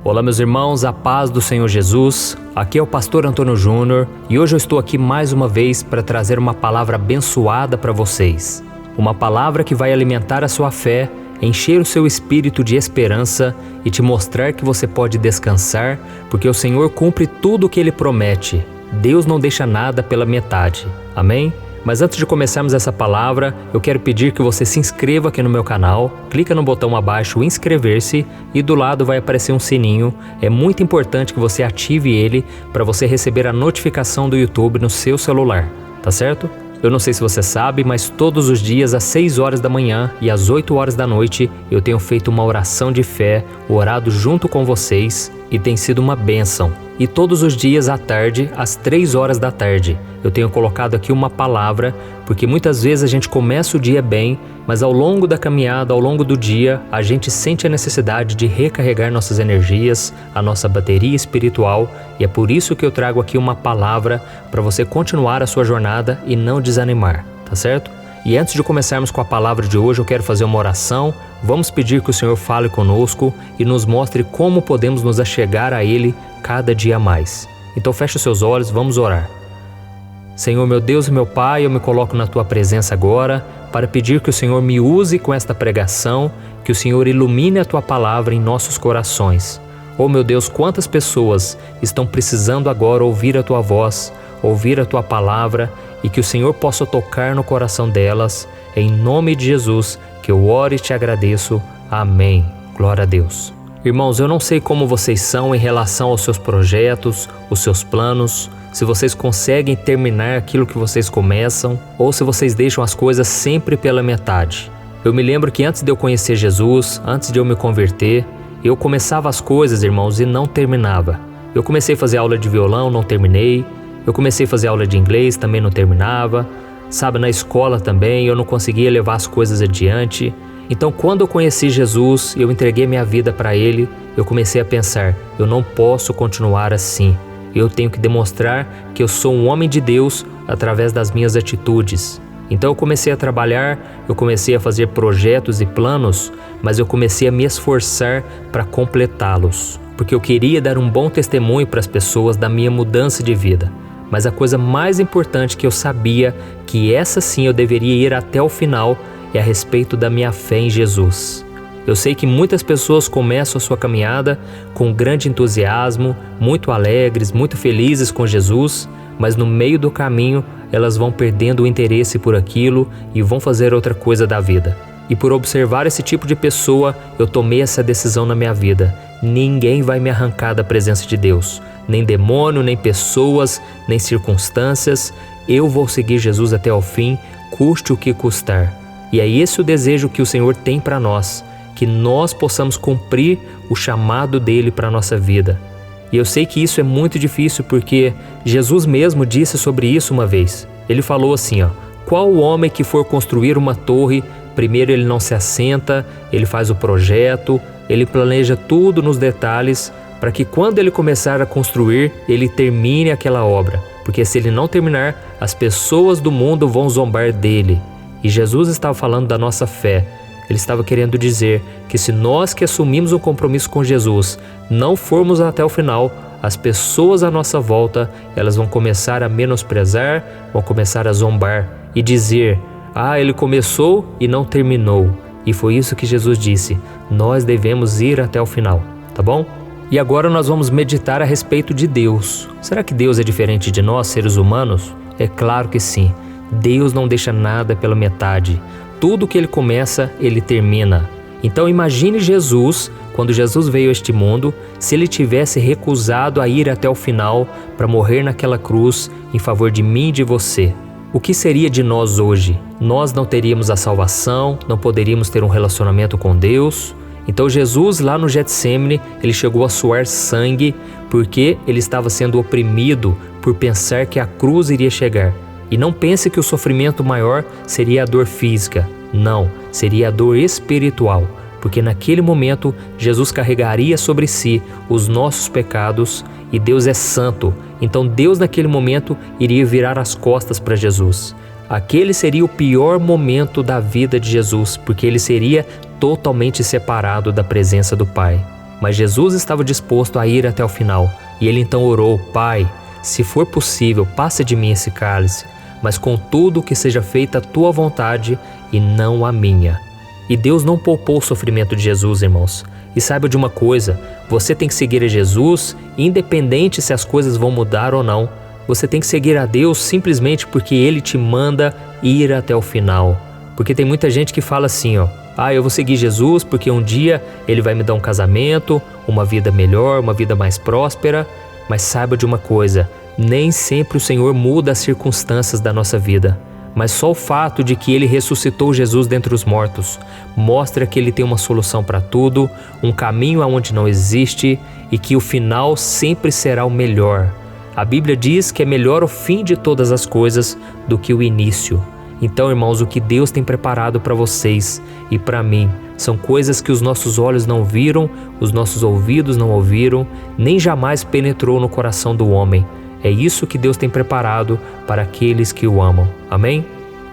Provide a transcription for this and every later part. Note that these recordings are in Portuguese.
Olá meus irmãos, a paz do Senhor Jesus. Aqui é o pastor Antônio Júnior e hoje eu estou aqui mais uma vez para trazer uma palavra abençoada para vocês. Uma palavra que vai alimentar a sua fé, encher o seu espírito de esperança e te mostrar que você pode descansar, porque o Senhor cumpre tudo o que Ele promete. Deus não deixa nada pela metade. Amém? Mas antes de começarmos essa palavra, eu quero pedir que você se inscreva aqui no meu canal, clica no botão abaixo inscrever-se e do lado vai aparecer um sininho. É muito importante que você ative ele para você receber a notificação do YouTube no seu celular, tá certo? Eu não sei se você sabe, mas todos os dias às 6 horas da manhã e às 8 horas da noite eu tenho feito uma oração de fé, orado junto com vocês e tem sido uma bênção. E todos os dias à tarde, às 3 horas da tarde, eu tenho colocado aqui uma palavra, porque muitas vezes a gente começa o dia bem, mas ao longo da caminhada, ao longo do dia, a gente sente a necessidade de recarregar nossas energias, a nossa bateria espiritual, e é por isso que eu trago aqui uma palavra para você continuar a sua jornada e não desanimar, tá certo? E antes de começarmos com a palavra de hoje, eu quero fazer uma oração. Vamos pedir que o Senhor fale conosco e nos mostre como podemos nos achegar a Ele cada dia mais. Então feche os seus olhos, vamos orar. Senhor, meu Deus e meu Pai, eu me coloco na Tua presença agora para pedir que o Senhor me use com esta pregação, que o Senhor ilumine a Tua palavra em nossos corações. Oh meu Deus, quantas pessoas estão precisando agora ouvir a Tua voz, ouvir a Tua palavra e que o Senhor possa tocar no coração delas. Em nome de Jesus, que eu oro e te agradeço. Amém. Glória a Deus. Irmãos, eu não sei como vocês são em relação aos seus projetos, os seus planos, se vocês conseguem terminar aquilo que vocês começam ou se vocês deixam as coisas sempre pela metade. Eu me lembro que antes de eu conhecer Jesus, antes de eu me converter, eu começava as coisas, irmãos, e não terminava. Eu comecei a fazer aula de violão, não terminei. Eu comecei a fazer aula de inglês, também não terminava. Sabe, na escola também, eu não conseguia levar as coisas adiante. Então, quando eu conheci Jesus, eu entreguei minha vida para Ele, eu comecei a pensar, eu não posso continuar assim. Eu tenho que demonstrar que eu sou um homem de Deus através das minhas atitudes. Então eu comecei a trabalhar, eu comecei a fazer projetos e planos, mas eu comecei a me esforçar para completá-los, porque eu queria dar um bom testemunho para as pessoas da minha mudança de vida. Mas a coisa mais importante que eu sabia, que essa sim eu deveria ir até o final, é a respeito da minha fé em Jesus. Eu sei que muitas pessoas começam a sua caminhada com grande entusiasmo, muito alegres, muito felizes com Jesus, mas no meio do caminho elas vão perdendo o interesse por aquilo e vão fazer outra coisa da vida. E por observar esse tipo de pessoa, eu tomei essa decisão na minha vida. Ninguém vai me arrancar da presença de Deus. Nem demônio, nem pessoas, nem circunstâncias. Eu vou seguir Jesus até o fim, custe o que custar. E é esse o desejo que o Senhor tem para nós, que nós possamos cumprir o chamado dele para a nossa vida. E eu sei que isso é muito difícil porque Jesus mesmo disse sobre isso uma vez. Ele falou assim, qual o homem que for construir uma torre, primeiro ele não se assenta, ele faz o projeto, ele planeja tudo nos detalhes, para que quando ele começar a construir, ele termine aquela obra. Porque se ele não terminar, as pessoas do mundo vão zombar dele. E Jesus estava falando da nossa fé. Ele estava querendo dizer que se nós que assumimos um compromisso com Jesus não formos até o final, as pessoas à nossa volta, elas vão começar a menosprezar, vão começar a zombar e dizer, ele começou e não terminou. E foi isso que Jesus disse, nós devemos ir até o final, tá bom? E agora nós vamos meditar a respeito de Deus. Será que Deus é diferente de nós, seres humanos? É claro que sim. Deus não deixa nada pela metade. Tudo que Ele começa, Ele termina. Então imagine Jesus, quando Jesus veio a este mundo, se Ele tivesse recusado a ir até o final para morrer naquela cruz em favor de mim e de você. O que seria de nós hoje? Nós não teríamos a salvação, não poderíamos ter um relacionamento com Deus. Então Jesus lá no Getsêmani, ele chegou a suar sangue porque ele estava sendo oprimido por pensar que a cruz iria chegar. E não pense que o sofrimento maior seria a dor física. Não, seria a dor espiritual. Porque naquele momento, Jesus carregaria sobre si os nossos pecados e Deus é santo. Então Deus naquele momento iria virar as costas para Jesus. Aquele seria o pior momento da vida de Jesus, porque ele seria totalmente separado da presença do Pai. mas Jesus estava disposto a ir até o final. E ele então orou: Pai, se for possível, passa de mim esse cálice, mas contudo que seja feita a tua vontade e não a minha. E Deus não poupou o sofrimento de Jesus, irmãos. E saiba de uma coisa, você tem que seguir a Jesus, independente se as coisas vão mudar ou não. Você tem que seguir a Deus simplesmente porque Ele te manda ir até o final. Porque tem muita gente que fala assim, eu vou seguir Jesus porque um dia Ele vai me dar um casamento, uma vida melhor, uma vida mais próspera. Mas saiba de uma coisa, nem sempre o Senhor muda as circunstâncias da nossa vida. Mas só o fato de que Ele ressuscitou Jesus dentre os mortos mostra que Ele tem uma solução para tudo, um caminho aonde não existe e que o final sempre será o melhor. A Bíblia diz que é melhor o fim de todas as coisas do que o início. Então, irmãos, o que Deus tem preparado para vocês e para mim são coisas que os nossos olhos não viram, os nossos ouvidos não ouviram, nem jamais penetrou no coração do homem. É isso que Deus tem preparado para aqueles que o amam. Amém?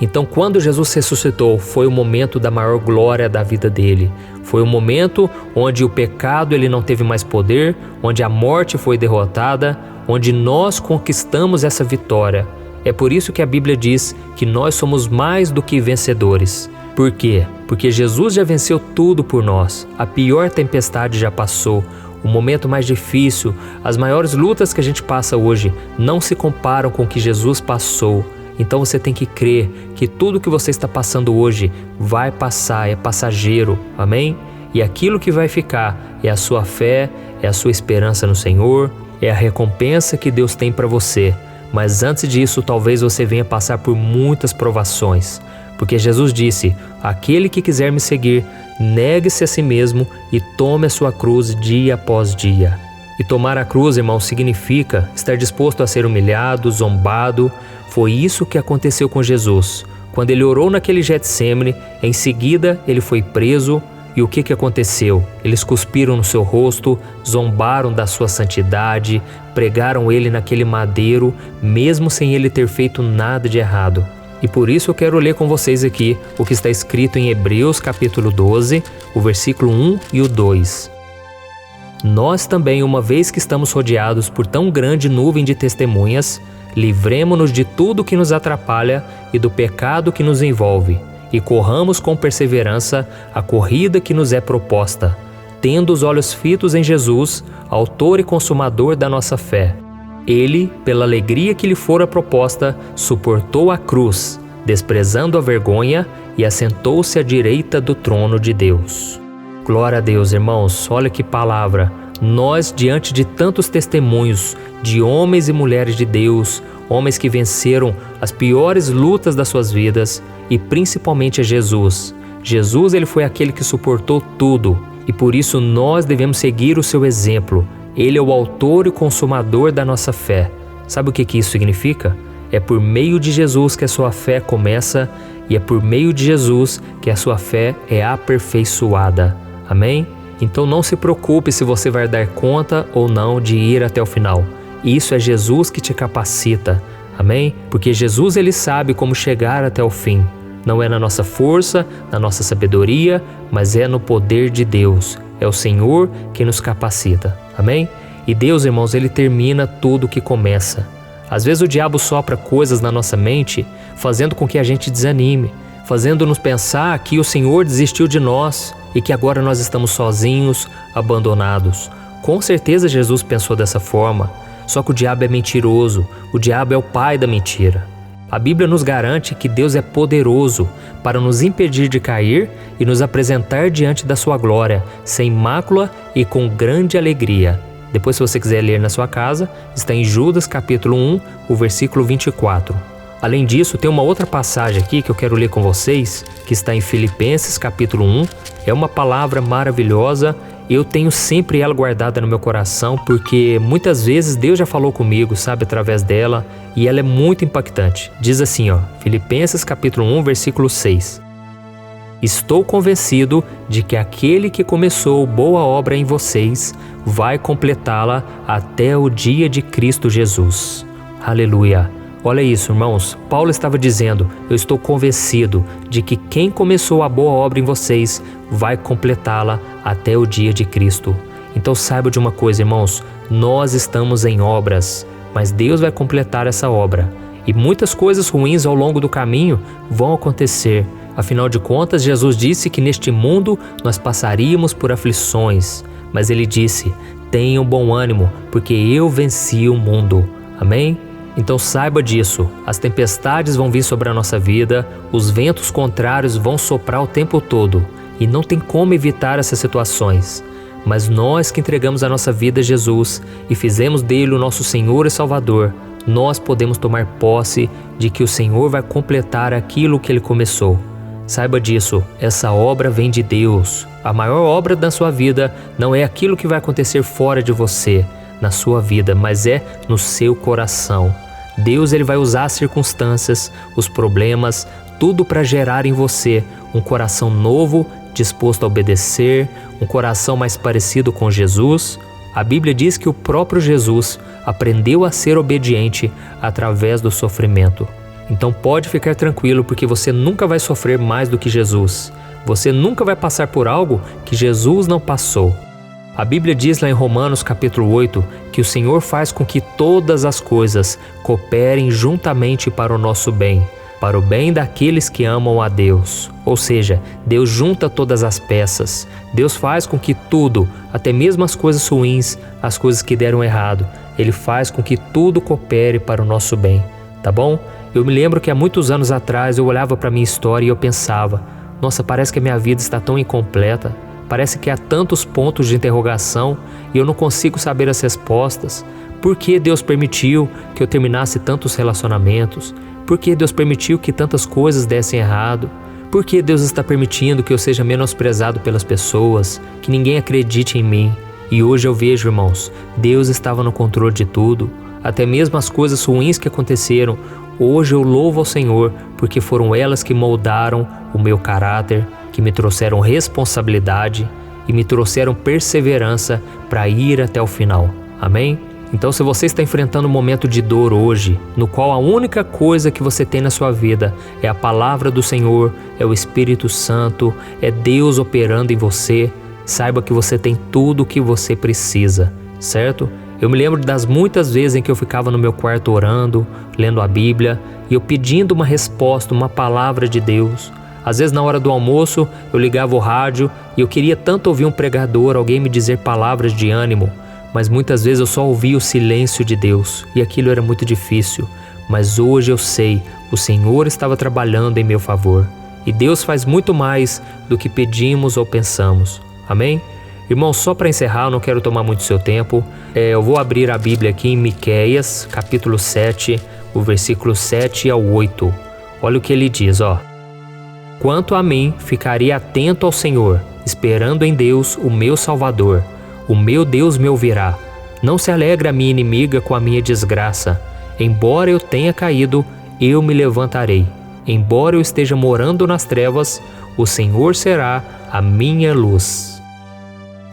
Então, quando Jesus ressuscitou, foi o momento da maior glória da vida dele. Foi o momento onde o pecado ele não teve mais poder, onde a morte foi derrotada, onde nós conquistamos essa vitória. É por isso que a Bíblia diz que nós somos mais do que vencedores. Por quê? Porque Jesus já venceu tudo por nós. A pior tempestade já passou. O momento mais difícil, as maiores lutas que a gente passa hoje não se comparam com o que Jesus passou. Então você tem que crer que tudo que você está passando hoje vai passar, é passageiro, amém? E aquilo que vai ficar é a sua fé, é a sua esperança no Senhor, é a recompensa que Deus tem para você. Mas antes disso, talvez você venha passar por muitas provações. Porque Jesus disse, aquele que quiser me seguir, negue-se a si mesmo e tome a sua cruz dia após dia. E tomar a cruz, irmão, significa estar disposto a ser humilhado, zombado. Foi isso que aconteceu com Jesus. Quando ele orou naquele Getsêmani, em seguida ele foi preso. E o que aconteceu? Eles cuspiram no seu rosto, zombaram da sua santidade, pregaram ele naquele madeiro, mesmo sem ele ter feito nada de errado. E por isso eu quero ler com vocês aqui o que está escrito em Hebreus capítulo 12, o versículo 1 e o 2. Nós também, uma vez que estamos rodeados por tão grande nuvem de testemunhas, livremo-nos de tudo que nos atrapalha e do pecado que nos envolve, e corramos com perseverança a corrida que nos é proposta, tendo os olhos fitos em Jesus, autor e consumador da nossa fé. Ele, pela alegria que lhe fora proposta, suportou a cruz, desprezando a vergonha, e assentou-se à direita do trono de Deus. Glória a Deus, irmãos, olha que palavra. Nós, diante de tantos testemunhos de homens e mulheres de Deus, homens que venceram as piores lutas das suas vidas, e principalmente a Jesus. Jesus, ele foi aquele que suportou tudo, e por isso nós devemos seguir o seu exemplo. Ele é o autor e consumador da nossa fé. Sabe o que isso significa? É por meio de Jesus que a sua fé começa e é por meio de Jesus que a sua fé é aperfeiçoada. Amém? Então não se preocupe se você vai dar conta ou não de ir até o final. Isso é Jesus que te capacita. Amém? Porque Jesus ele sabe como chegar até o fim. Não é na nossa força, na nossa sabedoria, mas é no poder de Deus. É o Senhor que nos capacita. Amém? E Deus, irmãos, ele termina tudo o que começa. Às vezes o diabo sopra coisas na nossa mente, fazendo com que a gente desanime, fazendo-nos pensar que o Senhor desistiu de nós e que agora nós estamos sozinhos, abandonados. Com certeza Jesus pensou dessa forma, só que o diabo é mentiroso, o diabo é o pai da mentira. A Bíblia nos garante que Deus é poderoso para nos impedir de cair e nos apresentar diante da sua glória, sem mácula e com grande alegria. Depois, se você quiser ler na sua casa, está em Judas capítulo 1, o versículo 24. Além disso, tem uma outra passagem aqui que eu quero ler com vocês, que está em Filipenses capítulo 1. É uma palavra maravilhosa. Eu tenho sempre ela guardada no meu coração, porque muitas vezes Deus já falou comigo, sabe, através dela, e ela é muito impactante. Diz assim, Filipenses capítulo 1, versículo 6. Estou convencido de que aquele que começou boa obra em vocês vai completá-la até o dia de Cristo Jesus. Aleluia! Olha isso, irmãos. Paulo estava dizendo, eu estou convencido de que quem começou a boa obra em vocês vai completá-la até o dia de Cristo. Então saiba de uma coisa, irmãos, nós estamos em obras, mas Deus vai completar essa obra. E muitas coisas ruins ao longo do caminho vão acontecer. Afinal de contas, Jesus disse que neste mundo nós passaríamos por aflições. Mas Ele disse, tenham bom ânimo, porque eu venci o mundo. Amém? Então saiba disso, as tempestades vão vir sobre a nossa vida, os ventos contrários vão soprar o tempo todo. E não tem como evitar essas situações. Mas nós que entregamos a nossa vida a Jesus e fizemos dele o nosso Senhor e Salvador, nós podemos tomar posse de que o Senhor vai completar aquilo que Ele começou. Saiba disso, essa obra vem de Deus. A maior obra da sua vida não é aquilo que vai acontecer fora de você, na sua vida, mas é no seu coração. Deus ele vai usar as circunstâncias, os problemas, tudo para gerar em você um coração novo, disposto a obedecer, um coração mais parecido com Jesus. A Bíblia diz que o próprio Jesus aprendeu a ser obediente através do sofrimento. Então pode ficar tranquilo, porque você nunca vai sofrer mais do que Jesus. Você nunca vai passar por algo que Jesus não passou. A Bíblia diz lá em Romanos capítulo 8 que o Senhor faz com que todas as coisas cooperem juntamente para o nosso bem, para o bem daqueles que amam a Deus. Ou seja, Deus junta todas as peças. Deus faz com que tudo, até mesmo as coisas ruins, as coisas que deram errado, Ele faz com que tudo coopere para o nosso bem. Tá bom? Eu me lembro que há muitos anos atrás eu olhava para a minha história e eu pensava, nossa, parece que a minha vida está tão incompleta, parece que há tantos pontos de interrogação e eu não consigo saber as respostas. Por que Deus permitiu que eu terminasse tantos relacionamentos? Por que Deus permitiu que tantas coisas dessem errado? Por que Deus está permitindo que eu seja menosprezado pelas pessoas, que ninguém acredite em mim? E hoje eu vejo, irmãos, Deus estava no controle de tudo, até mesmo as coisas ruins que aconteceram. Hoje eu louvo ao Senhor, porque foram elas que moldaram o meu caráter, que me trouxeram responsabilidade e me trouxeram perseverança para ir até o final. Amém? Então, se você está enfrentando um momento de dor hoje, no qual a única coisa que você tem na sua vida é a palavra do Senhor, é o Espírito Santo, é Deus operando em você, saiba que você tem tudo o que você precisa, certo? Eu me lembro das muitas vezes em que eu ficava no meu quarto orando, lendo a Bíblia, e eu pedindo uma resposta, uma palavra de Deus. Às vezes na hora do almoço eu ligava o rádio e eu queria tanto ouvir um pregador, alguém me dizer palavras de ânimo, mas muitas vezes eu só ouvia o silêncio de Deus e aquilo era muito difícil. Mas hoje eu sei, o Senhor estava trabalhando em meu favor e Deus faz muito mais do que pedimos ou pensamos. Amém? Irmão, só para encerrar, eu não quero tomar muito seu tempo, eu vou abrir a Bíblia aqui em Miqueias, capítulo 7, o versículo 7 ao 8. Olha o que ele diz, ó. Quanto a mim, ficaria atento ao Senhor, esperando em Deus, o meu Salvador. O meu Deus me ouvirá. Não se alegra a minha inimiga com a minha desgraça. Embora eu tenha caído, eu me levantarei. Embora eu esteja morando nas trevas, o Senhor será a minha luz.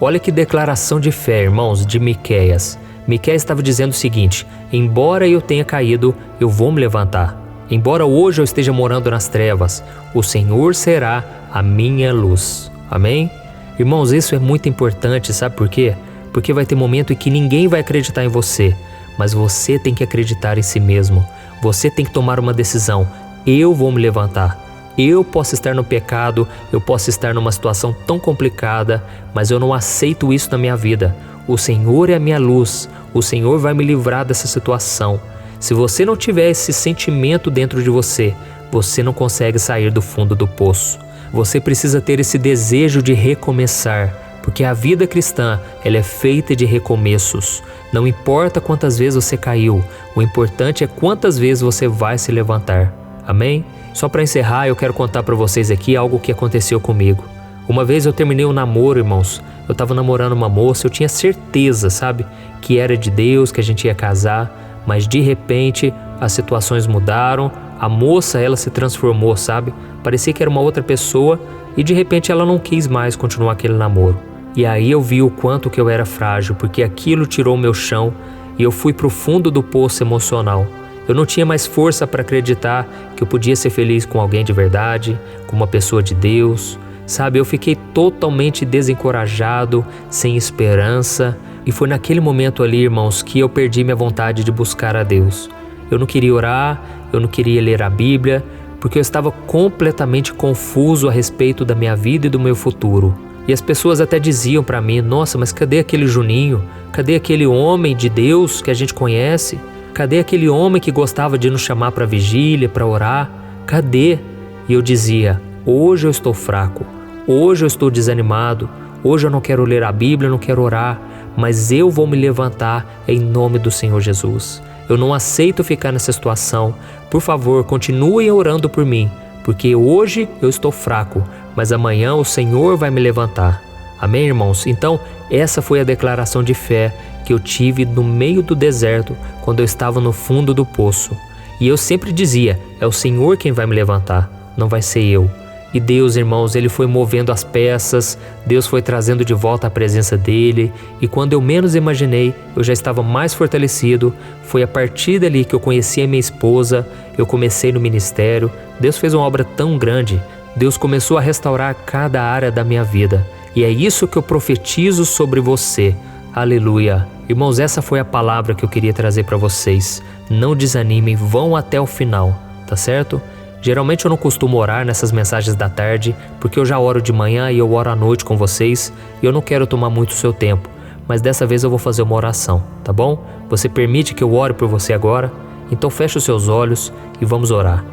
Olha que declaração de fé, irmãos, de Miqueias. Miqueias estava dizendo o seguinte, embora eu tenha caído, eu vou me levantar. Embora hoje eu esteja morando nas trevas, o Senhor será a minha luz. Amém? Irmãos, isso é muito importante, sabe por quê? Porque vai ter momento em que ninguém vai acreditar em você, mas você tem que acreditar em si mesmo. Você tem que tomar uma decisão. Eu vou me levantar. Eu posso estar no pecado, eu posso estar numa situação tão complicada, mas eu não aceito isso na minha vida. O Senhor é a minha luz, o Senhor vai me livrar dessa situação. Se você não tiver esse sentimento dentro de você, você não consegue sair do fundo do poço. Você precisa ter esse desejo de recomeçar, porque a vida cristã, ela é feita de recomeços. Não importa quantas vezes você caiu, o importante é quantas vezes você vai se levantar. Amém? Só para encerrar, eu quero contar para vocês aqui algo que aconteceu comigo. Uma vez eu terminei um namoro, irmãos. Eu estava namorando uma moça, eu tinha certeza, sabe, que era de Deus, que a gente ia casar, mas de repente as situações mudaram, a moça, ela se transformou, sabe? Parecia que era uma outra pessoa e de repente ela não quis mais continuar aquele namoro. E aí eu vi o quanto que eu era frágil, porque aquilo tirou o meu chão e eu fui pro fundo do poço emocional. Eu não tinha mais força para acreditar que eu podia ser feliz com alguém de verdade, com uma pessoa de Deus. Sabe, eu fiquei totalmente desencorajado, sem esperança, e foi naquele momento ali, irmãos, que eu perdi minha vontade de buscar a Deus. Eu não queria orar, eu não queria ler a Bíblia, porque eu estava completamente confuso a respeito da minha vida e do meu futuro. E as pessoas até diziam para mim: nossa, mas cadê aquele Juninho? Cadê aquele homem de Deus que a gente conhece? Cadê aquele homem que gostava de nos chamar para vigília, para orar? Cadê? E eu dizia: hoje eu estou fraco, hoje eu estou desanimado, hoje eu não quero ler a Bíblia, não quero orar, mas eu vou me levantar em nome do Senhor Jesus. Eu não aceito ficar nessa situação. Por favor, continuem orando por mim, porque hoje eu estou fraco, mas amanhã o Senhor vai me levantar. Amém, irmãos? Então, essa foi a declaração de fé que eu tive no meio do deserto, quando eu estava no fundo do poço. E eu sempre dizia: é o Senhor quem vai me levantar, não vai ser eu. E Deus, irmãos, Ele foi movendo as peças, Deus foi trazendo de volta a presença dEle, e quando eu menos imaginei, eu já estava mais fortalecido. Foi a partir dali que eu conheci a minha esposa, eu comecei no ministério. Deus fez uma obra tão grande, Deus começou a restaurar cada área da minha vida, e é isso que eu profetizo sobre você. Aleluia! Irmãos, essa foi a palavra que eu queria trazer para vocês. Não desanimem, vão até o final, tá certo? Geralmente eu não costumo orar nessas mensagens da tarde, porque eu já oro de manhã e eu oro à noite com vocês, e eu não quero tomar muito o seu tempo, mas dessa vez eu vou fazer uma oração, tá bom? Você permite que eu ore por você agora? Então feche os seus olhos e vamos orar.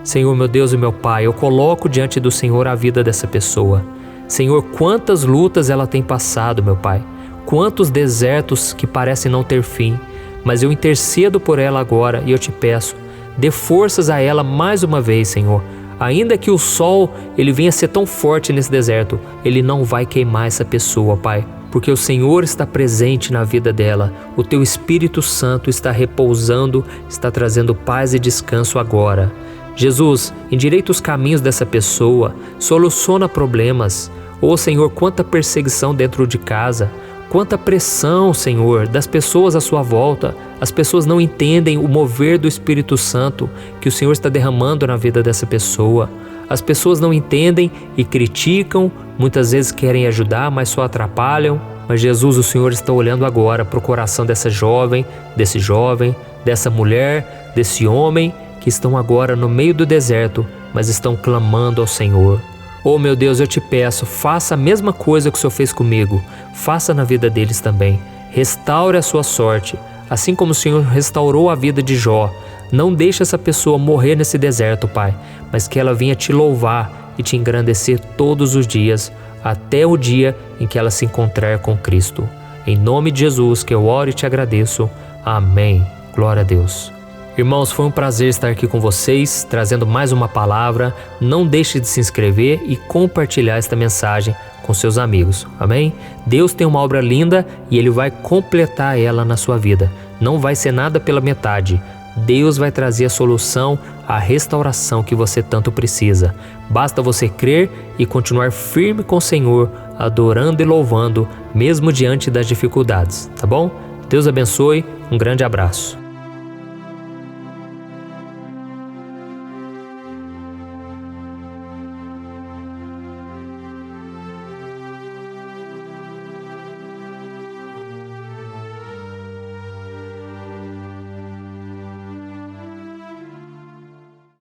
Senhor, meu Deus e meu Pai, eu coloco diante do Senhor a vida dessa pessoa. Senhor, quantas lutas ela tem passado, meu Pai, quantos desertos que parecem não ter fim, mas eu intercedo por ela agora e eu te peço, dê forças a ela mais uma vez, Senhor. Ainda que o sol ele venha ser tão forte nesse deserto, ele não vai queimar essa pessoa, Pai, porque o Senhor está presente na vida dela. O Teu Espírito Santo está repousando, está trazendo paz e descanso agora. Jesus, endireita os caminhos dessa pessoa, soluciona problemas. Ô Senhor, quanta perseguição dentro de casa, quanta pressão, Senhor, das pessoas à sua volta. As pessoas não entendem o mover do Espírito Santo que o Senhor está derramando na vida dessa pessoa. As pessoas não entendem e criticam, muitas vezes querem ajudar, mas só atrapalham. Mas Jesus, o Senhor está olhando agora para o coração dessa jovem, dessa mulher, desse homem, que estão agora no meio do deserto, mas estão clamando ao Senhor. Oh meu Deus, eu te peço, faça a mesma coisa que o Senhor fez comigo, faça na vida deles também. Restaure a sua sorte, assim como o Senhor restaurou a vida de Jó. Não deixe essa pessoa morrer nesse deserto, Pai, mas que ela venha te louvar e te engrandecer todos os dias, até o dia em que ela se encontrar com Cristo. Em nome de Jesus que eu oro e te agradeço. Amém. Glória a Deus. Irmãos, foi um prazer estar aqui com vocês, trazendo mais uma palavra. Não deixe de se inscrever e compartilhar esta mensagem com seus amigos, amém? Deus tem uma obra linda e Ele vai completar ela na sua vida. Não vai ser nada pela metade. Deus vai trazer a solução, a restauração que você tanto precisa. Basta você crer e continuar firme com o Senhor, adorando e louvando, mesmo diante das dificuldades, tá bom? Deus abençoe, um grande abraço.